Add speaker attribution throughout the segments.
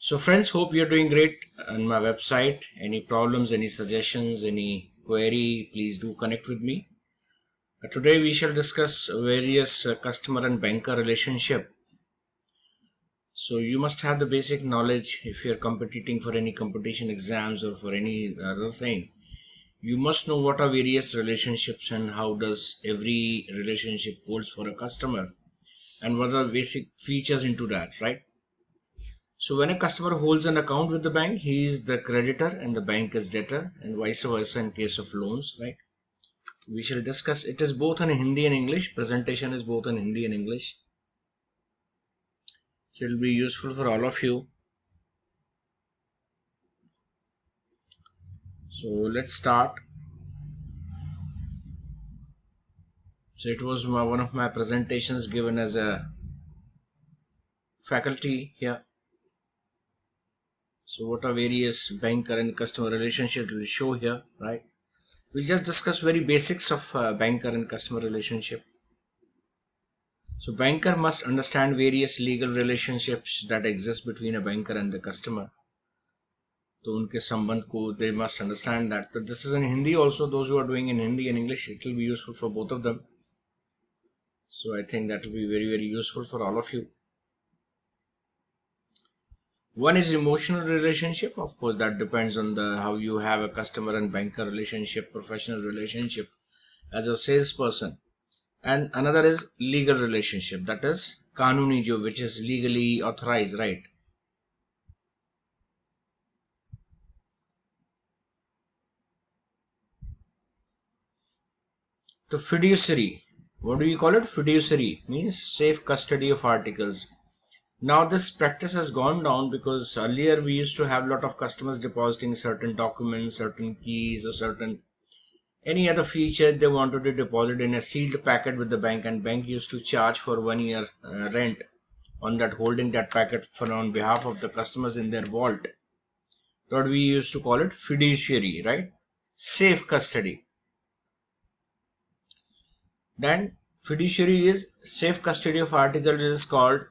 Speaker 1: So friends, hope you're doing great on my website. Any problems, any suggestions, any query, please do connect with me. Today we shall discuss various customer and banker relationship. So you must have the basic knowledge if you're competing for any competition exams or for any other thing. You must know what are various relationships and how does every relationship holds for a customer and what are basic features into that, right? So when a customer holds an account with the bank, he is the creditor and the bank is debtor, and vice versa in case of loans, right? We shall discuss. It is both in Hindi and English. Presentation is both in Hindi and English. So it will be useful for all of you. So let's start. So it was one of my presentations given as a faculty here. So what are various banker and customer relationships will show here, right? We'll just discuss very basics of banker and customer relationship. So banker must understand various legal relationships that exist between a banker and the customer. तो उनके संबंध को they must understand that. So this is in Hindi also. Those who are doing in Hindi and English, it will be useful for both of them. So I think that will be very useful for all of you. One is emotional relationship. Of course, that depends on the how you have a customer and banker relationship, professional relationship as a salesperson. And another is legal relationship. That is kanuni jo, which is legally authorized, right? The fiduciary. What do you call it? Fiduciary means safe custody of articles. Now this practice has gone down because earlier we used to have a lot of customers depositing certain documents, certain keys, or certain any other feature they wanted to deposit in a sealed packet with the bank, and bank used to charge for 1 year rent on that, holding that packet for on behalf of the customers in their vault. What we used to call it fiduciary, right? Safe custody. Then fiduciary is safe custody of articles is called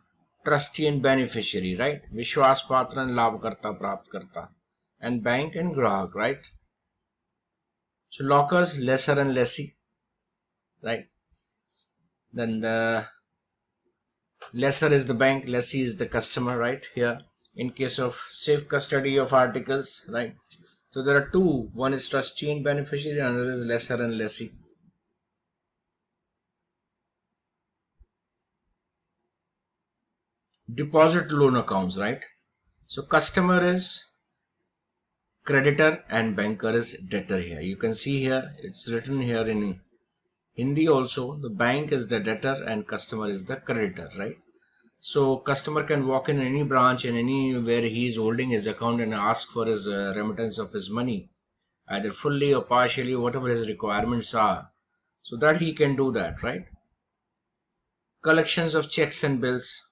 Speaker 1: trustee and beneficiary, right? Vishwas patra and labh karta prapt karta, and bank and grahak, right? So lockers, lessor and lessee, right? Then the lessor is the bank, lessee is the customer, right? Here in case of safe custody of articles, right? So there are two, one is trustee and beneficiary, another is lessor and lessee. Deposit loan accounts, right? So customer is creditor and banker is debtor here. You can see here, it's written here in Hindi also, the bank is the debtor and customer is the creditor, right? So customer can walk in any branch and anywhere he is holding his account and ask for his remittance of his money, either fully or partially, whatever his requirements are. So that he can do that, right? Collections of checks and bills.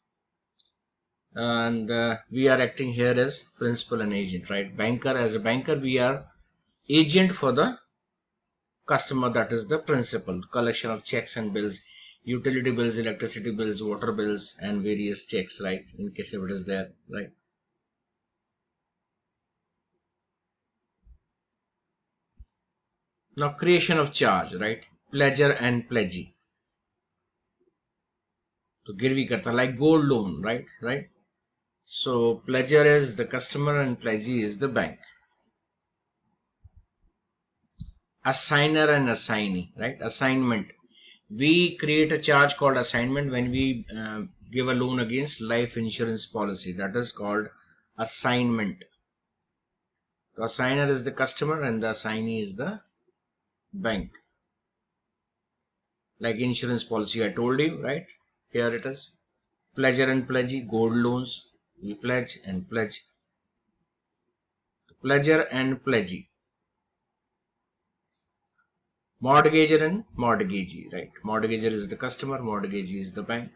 Speaker 1: And we are acting here as principal and agent, right? Banker, as a banker, we are agent for the customer, that is the principal. Collection of checks and bills, utility bills, electricity bills, water bills, and various checks, right? In case if it is there, right? Now creation of charge, right? Pledger and pledgee. So girvi karta, like gold loan, right? So pledger is the customer and pledgee is the bank. Assigner and assignee, right? Assignment. We create a charge called assignment when we give a loan against life insurance policy. That is called assignment. The assigner is the customer and the assignee is the bank. Like insurance policy, I told you, right? Here it is. Pledger and pledgee, gold loans. We pledge and pledge. Pledger and pledgee. Mortgager and mortgagee, right? Mortgager is the customer, mortgagee is the bank.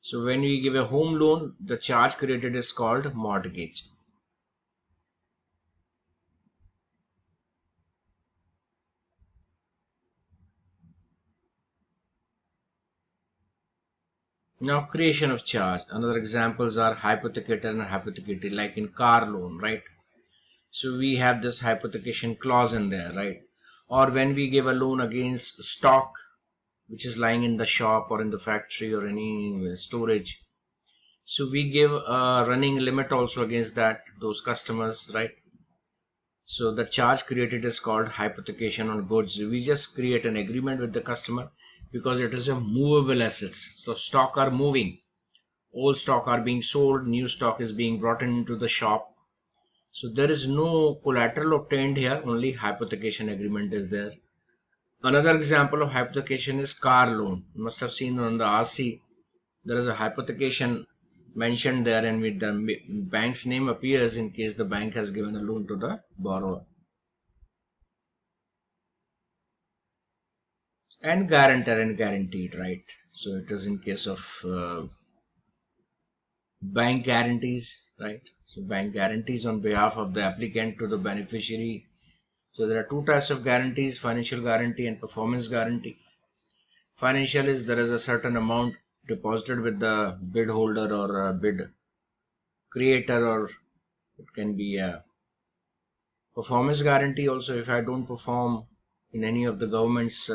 Speaker 1: So when we give a home loan, the charge created is called mortgage. Now, creation of charge. Another examples are hypothecator and hypothecated, like in car loan, right? So we have this hypothecation clause in there, right? Or when we give a loan against stock which is lying in the shop or in the factory or any storage. So we give a running limit also against those customers, right? So the charge created is called hypothecation on goods. We just create an agreement with the customer because it is a movable assets. So stock are moving. Old stock are being sold, new stock is being brought into the shop. So there is no collateral obtained here, only hypothecation agreement is there. Another example of hypothecation is car loan. You must have seen on the RC, there is a hypothecation mentioned there, and with the bank's name appears in case the bank has given a loan to the borrower. And guarantor and guaranteed, right? So it is in case of bank guarantees, right? So bank guarantees on behalf of the applicant to the beneficiary. So there are two types of guarantees: financial guarantee and performance guarantee. Financial is there is a certain amount deposited with the bid holder or a bid creator, or it can be a performance guarantee also. If I don't perform in any of the government's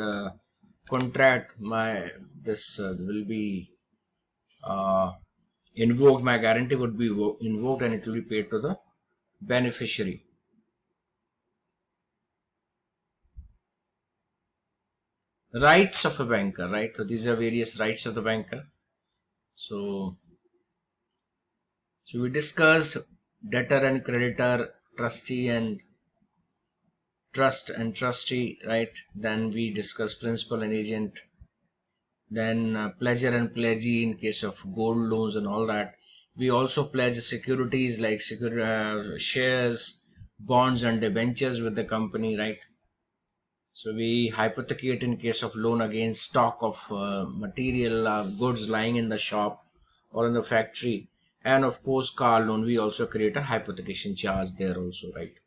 Speaker 1: contract, my this will be uh, invoked. My guarantee would be invoked, and it will be paid to the beneficiary. Rights of a banker, right? So these are various rights of the banker. So we discussed debtor and creditor, trustee and trustee, right? Then we discuss principal and agent, then pledger and pledgee in case of gold loans and all that. We also pledge securities like shares, bonds and debentures with the company, right? So we hypothecate in case of loan against stock of material goods lying in the shop or in the factory. And of course car loan, we also create a hypothecation charge there also, right?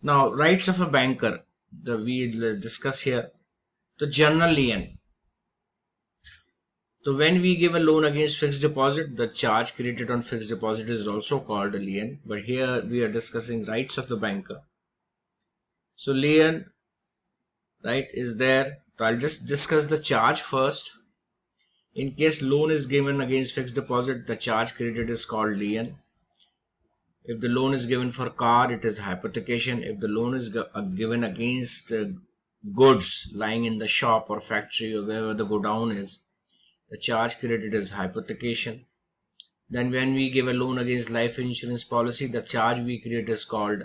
Speaker 1: Now, rights of a banker, we discuss here. The general lien. So when we give a loan against fixed deposit, the charge created on fixed deposit is also called a lien. But here we are discussing rights of the banker. So lien, right, is there. So I'll just discuss the charge first. In case loan is given against fixed deposit, the charge created is called lien. If the loan is given for car, it is hypothecation. If the loan is given against goods lying in the shop or factory or wherever the godown is, the charge created is hypothecation. Then when we give a loan against life insurance policy, the charge we create is called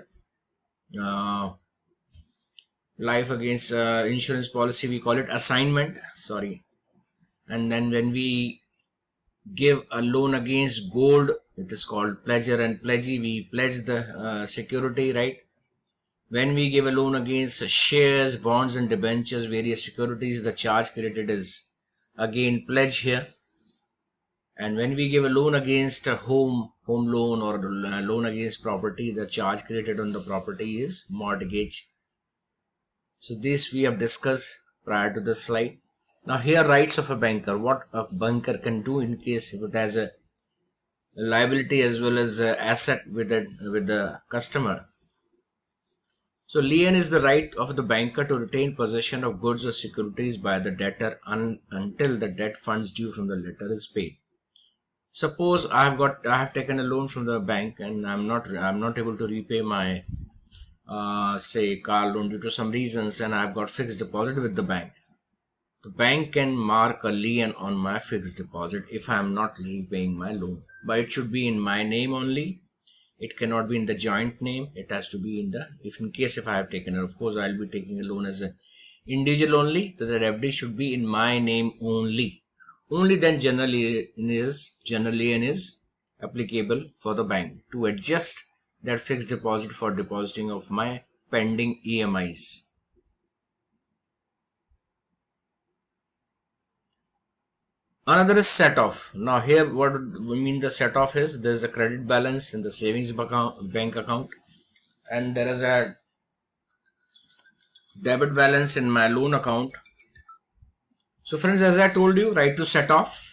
Speaker 1: uh, life against insurance policy. We call it assignment. Sorry. And then when we give a loan against gold, it is called pledger and pledgee. We pledge the security, right? When we give a loan against shares, bonds and debentures, various securities, the charge created is again pledge here. And when we give a loan against a home loan or loan against property, the charge created on the property is mortgage. So this we have discussed prior to the slide. Now here rights of a banker, what a banker can do in case if it has a liability as well as asset with the customer. So lien is the right of the banker to retain possession of goods or securities by the debtor until the debt funds due from the letter is paid. Suppose I have taken a loan from the bank and I'm not able to repay my say car loan due to some reasons, and I've got fixed deposit with the bank. The bank can mark a lien on my fixed deposit if I am not repaying my loan, but it should be in my name only. It cannot be in the joint name. It has to be if I have taken it. Of course, I'll be taking a loan as an individual only. So that FD should be in my name only. Only then general lien is applicable for the bank to adjust that fixed deposit for depositing of my pending EMIs. Another is set off. Now here what we mean the set off is there is a credit balance in the savings bank account and there is a debit balance in my loan account. So friends, as I told you, right to set off.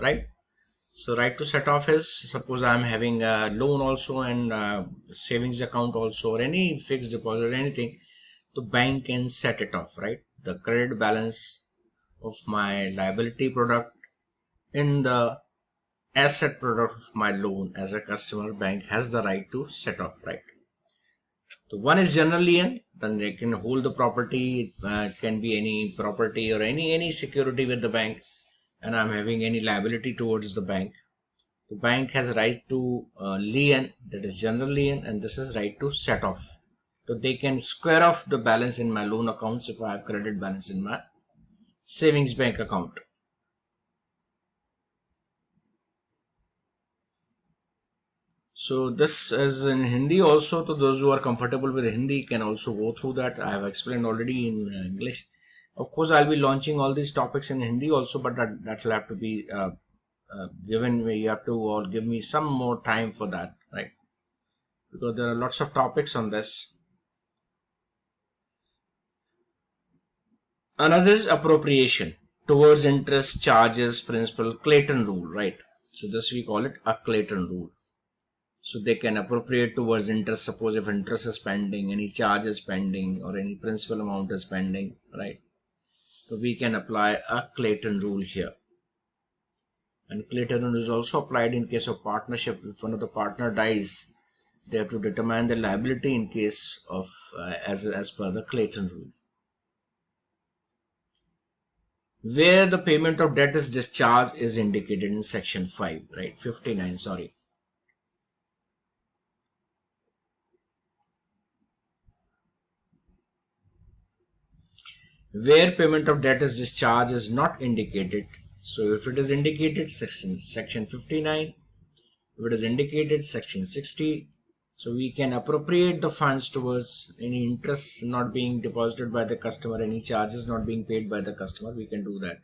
Speaker 1: right? So right to set off is, suppose I'm having a loan also and savings account also, or any fixed deposit or anything, the bank can set it off, right? The credit balance of my liability product in the asset product of my loan as a customer, bank has the right to set off, right? So one is general lien, then they can hold the property. It can be any property or any security with the bank, and I'm having any liability towards the bank. The bank has a right to lien, that is general lien, and this is right to set off. So they can square off the balance in my loan accounts if I have credit balance in my savings bank account. So this is in Hindi also. To those who are comfortable with Hindi can also go through that. I have explained already in English. Of course, I'll be launching all these topics in Hindi also, but that will have to be given me. You have to all give me some more time for that, right? Because there are lots of topics on this. Another is appropriation towards interest, charges, principal, Clayton rule, right? So this we call it a Clayton rule. So they can appropriate towards interest. Suppose if interest is pending, any charge is pending, or any principal amount is pending, right? So we can apply a Clayton rule here. And Clayton rule is also applied in case of partnership. If one of the partner dies, they have to determine the liability in case of as per the Clayton rule. Where the payment of debt is discharged is indicated in section 5, right? 59, sorry. Where payment of debt is discharged is not indicated. So if it is indicated, section 59. If it is indicated, section 60. So we can appropriate the funds towards any interest not being deposited by the customer, any charges not being paid by the customer. We can do that.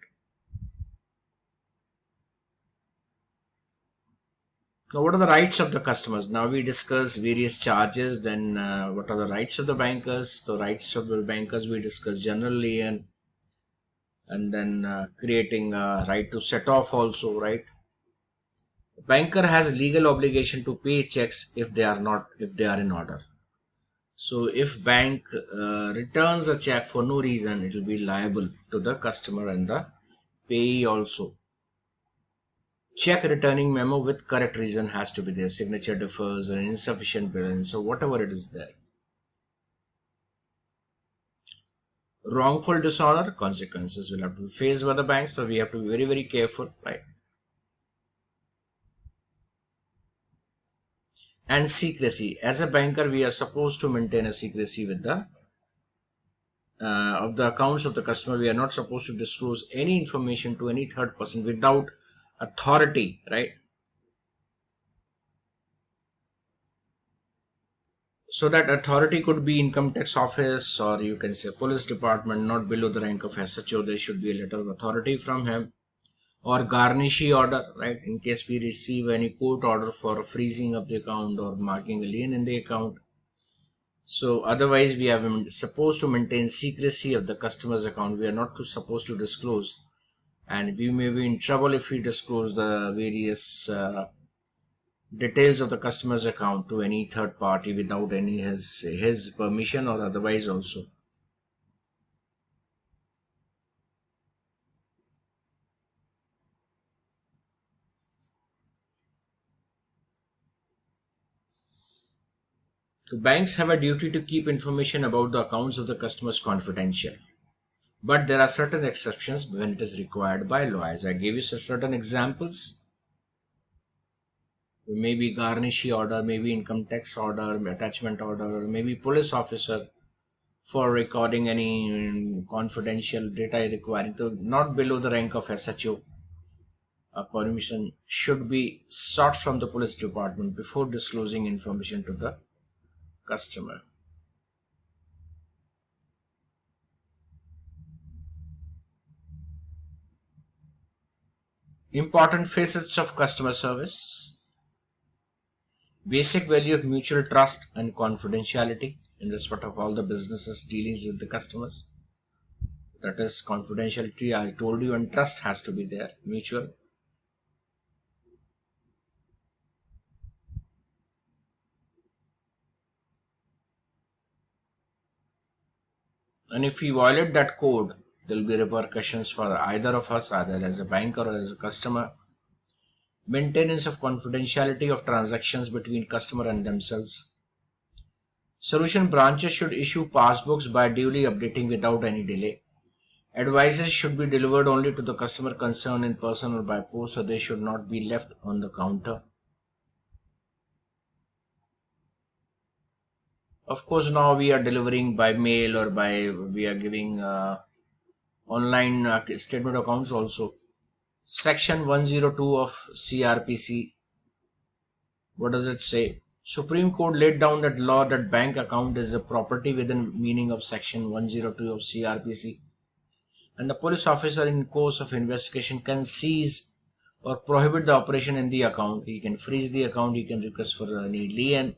Speaker 1: Now, what are the rights of the customers? Now we discuss various charges. Then what are the rights of the bankers? The rights of the bankers we discuss generally, and then creating a right to set off also, right? The banker has legal obligation to pay checks if they are in order. So if bank returns a check for no reason, it will be liable to the customer and the payee also. Check returning memo with correct reason has to be there. Signature differs or insufficient balance, so whatever it is there. Wrongful dishonor, consequences will have to be faced by the bank, so we have to be very, very careful, right? And secrecy. As a banker, we are supposed to maintain a secrecy with the of the accounts of the customer. We are not supposed to disclose any information to any third person without authority, right? So that authority could be income tax office, or you can say police department, not below the rank of SHO. There should be a letter of authority from him, or garnishee order, right? In case we receive any court order for freezing of the account or marking a lien in the account. So otherwise we are supposed to maintain secrecy of the customer's account. We are not supposed to disclose, and we may be in trouble if we disclose the various details of the customer's account to any third party without any his permission or otherwise also. So banks have a duty to keep information about the accounts of the customers confidential. But there are certain exceptions when it is required by law. As I gave you certain examples, maybe garnishee order, maybe income tax order, attachment order, or maybe police officer for recording any confidential data requiring to not below the rank of SHO. A permission should be sought from the police department before disclosing information to the customer. Important facets of customer service. Basic value of mutual trust and confidentiality in respect of all the businesses dealings with the customers. That is confidentiality, I told you, and trust has to be there, mutual. And if we violate that code, there will be repercussions for either of us, either as a banker or as a customer. Maintenance of confidentiality of transactions between customer and themselves. Solution branches should issue passbooks by duly updating without any delay. Advices should be delivered only to the customer concerned in person or by post, so they should not be left on the counter. Of course, now we are delivering by mail or we are giving online statement accounts also. Section 102 of CRPC. What does it say? Supreme Court laid down that law that bank account is a property within meaning of Section 102 of CRPC, and the police officer in course of investigation can seize or prohibit the operation in the account. He can freeze the account, he can request for any lien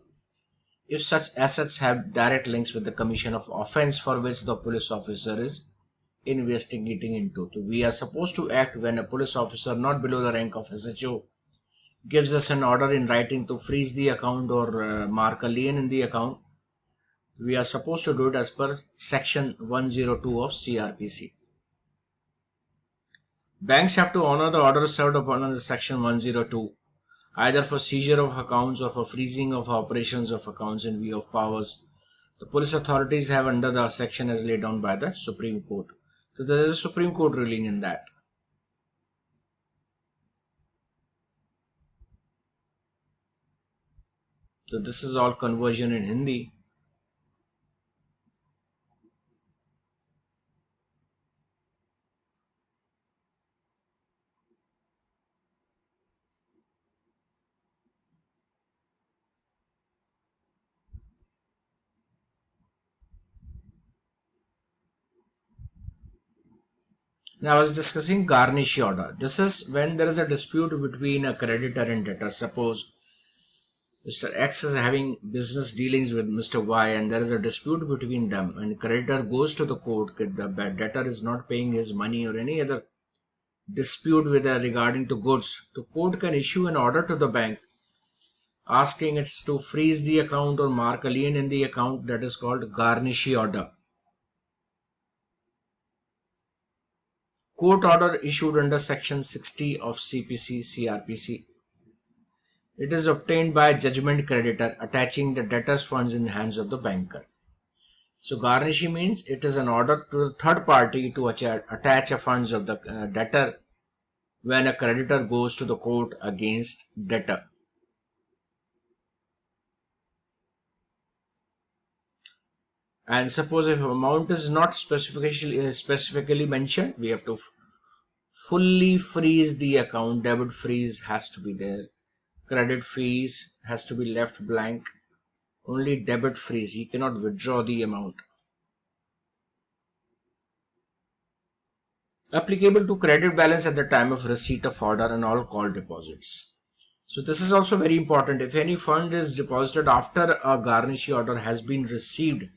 Speaker 1: if such assets have direct links with the commission of offense for which the police officer is investigating into. So we are supposed to act when a police officer not below the rank of SHO gives us an order in writing to freeze the account or mark a lien in the account. We are supposed to do it as per section 102 of CRPC. Banks have to honor the order served upon under section 102, either for seizure of accounts or for freezing of operations of accounts in view of powers the police authorities have under the section as laid down by the Supreme Court. So there is a Supreme Court ruling in that. So this is all conversion in Hindi. Now I was discussing garnish order. This is when there is a dispute between a creditor and debtor. Suppose Mr. X is having business dealings with Mr. Y and there is a dispute between them, and creditor goes to the court that the debtor is not paying his money or any other dispute with regarding to goods. The court can issue an order to the bank asking it to freeze the account or mark a lien in the account. That is called garnish order. Court order issued under section 60 of CRPC. It is obtained by judgment creditor attaching the debtor's funds in the hands of the banker. So garnish means it is an order to the third party to attach the funds of the debtor when a creditor goes to the court against debtor. And suppose if amount is not specifically mentioned, we have to fully freeze the account. Debit freeze has to be there. Credit freeze has to be left blank. Only debit freeze. He cannot withdraw the amount. Applicable to credit balance at the time of receipt of order and all call deposits. So this is also very important. If any fund is deposited after a garnish order has been received,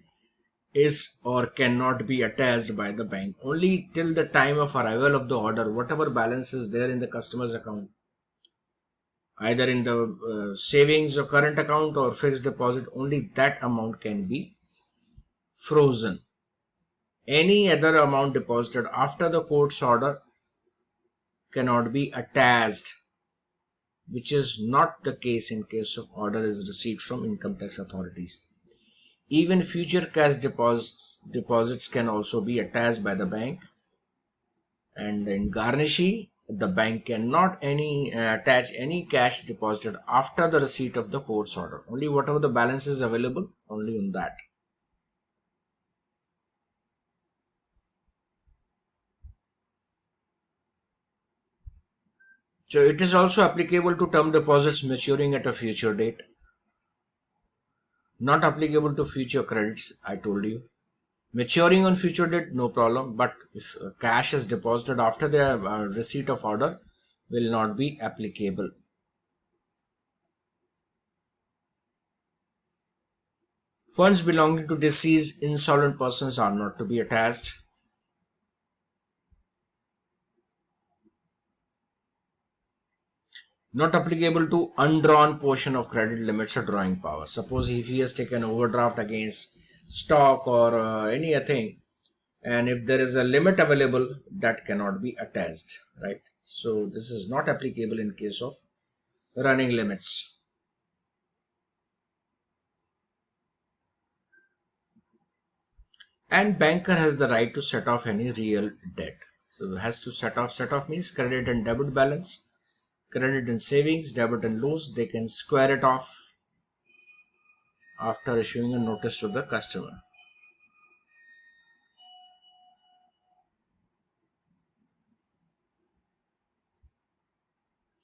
Speaker 1: is or cannot be attached by the bank. Only till the time of arrival of the order, whatever balance is there in the customer's account, either in the savings or current account or fixed deposit, only that amount can be frozen. Any other amount deposited after the court's order cannot be attached, which is not the case in case of order is received from income tax authorities. Even future cash deposits can also be attached by the bank. And in garnishee, the bank cannot attach any cash deposited after the receipt of the court's order. Only whatever the balance is available, only on that. So it is also applicable to term deposits maturing at a future date. Not applicable to future credits, I told you. Maturing on future date, no problem. But if cash is deposited after the receipt of order, will not be applicable. Funds belonging to deceased insolvent persons are not to be attached. Not applicable to undrawn portion of credit limits or drawing power. Suppose if he has taken overdraft against stock or any thing, and if there is a limit available, that cannot be attached, right? So this is not applicable in case of running limits. And banker has the right to set off any real debt. So has to set off means credit and debit balance, credit and savings, debit and loans. They can square it off after issuing a notice to the customer.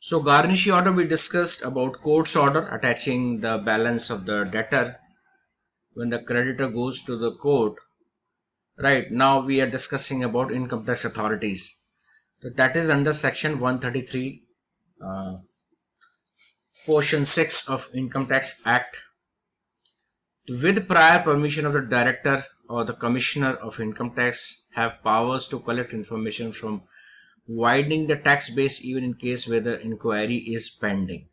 Speaker 1: So garnishee order, we discussed about court's order attaching the balance of the debtor when the creditor goes to the court. Right now we are discussing about income tax authorities. So that is under section 133, portion 6 of Income Tax Act. With prior permission of the director or the commissioner of income tax, have powers to collect information from widening the tax base even in case where the inquiry is pending.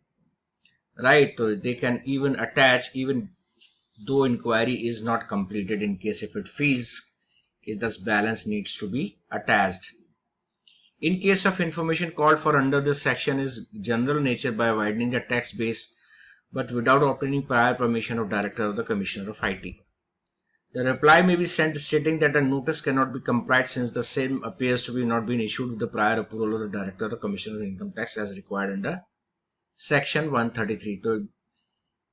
Speaker 1: Right, so they can even attach even though inquiry is not completed, in case if it feels if this balance needs to be attached. In case of information called for under this section is general nature by widening the tax base but without obtaining prior permission of director or the commissioner of IT. The reply may be sent stating that a notice cannot be complied since the same appears to be not been issued with the prior approval of the director or commissioner of income tax as required under section 133. So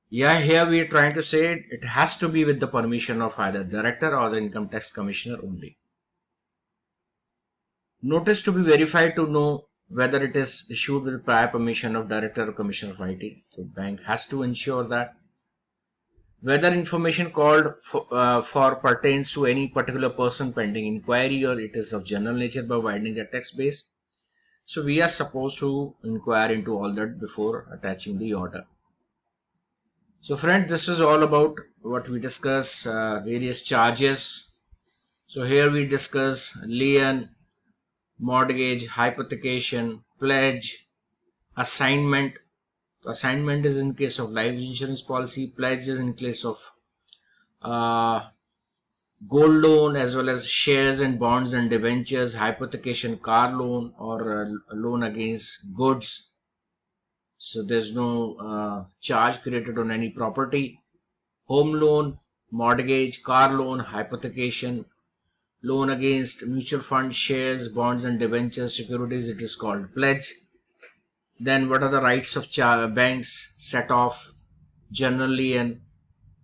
Speaker 1: yeah, here we are trying to say it has to be with the permission of either director or the income tax commissioner only. Notice to be verified to know whether it is issued with prior permission of director or commissioner of IT. So bank has to ensure that whether information called for pertains to any particular person pending inquiry or it is of general nature by widening the tax base. So we are supposed to inquire into all that before attaching the order. So friends, this is all about what we discuss, various charges. So here we discuss lien, mortgage, hypothecation, pledge, assignment. Assignment is in case of life insurance policy, pledge is in case of gold loan as well as shares and bonds and debentures, hypothecation, car loan or a loan against goods. So there's no charge created on any property. Home loan, mortgage, car loan, hypothecation, loan against mutual fund, shares, bonds and debentures, securities, it is called pledge. Then what are the rights of banks? Set off, generally, and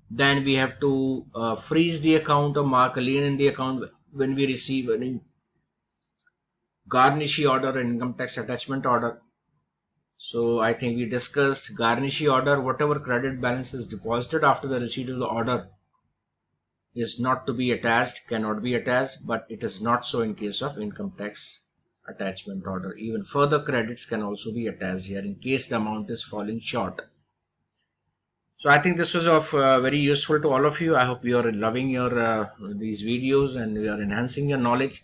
Speaker 1: then we have to freeze the account or mark a lien in the account when we receive any garnishee order and income tax attachment order. So I think we discussed garnishee order, whatever credit balance is deposited after the receipt of the order is not to be attached, cannot be attached, but it is not so in case of income tax attachment order. Even further credits can also be attached here in case the amount is falling short. So I think this was of very useful to all of you. I hope you are loving your these videos and you are enhancing your knowledge.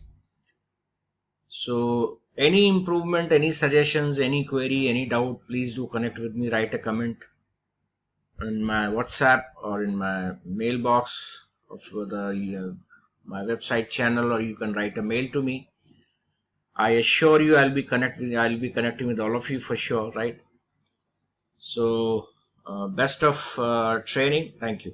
Speaker 1: So any improvement, any suggestions, any query, any doubt, please do connect with me. Write a comment in my WhatsApp or in my mailbox of the my website channel, or you can write a mail to me. I assure you I'll be connecting with all of you for sure, right? So best of training. Thank you.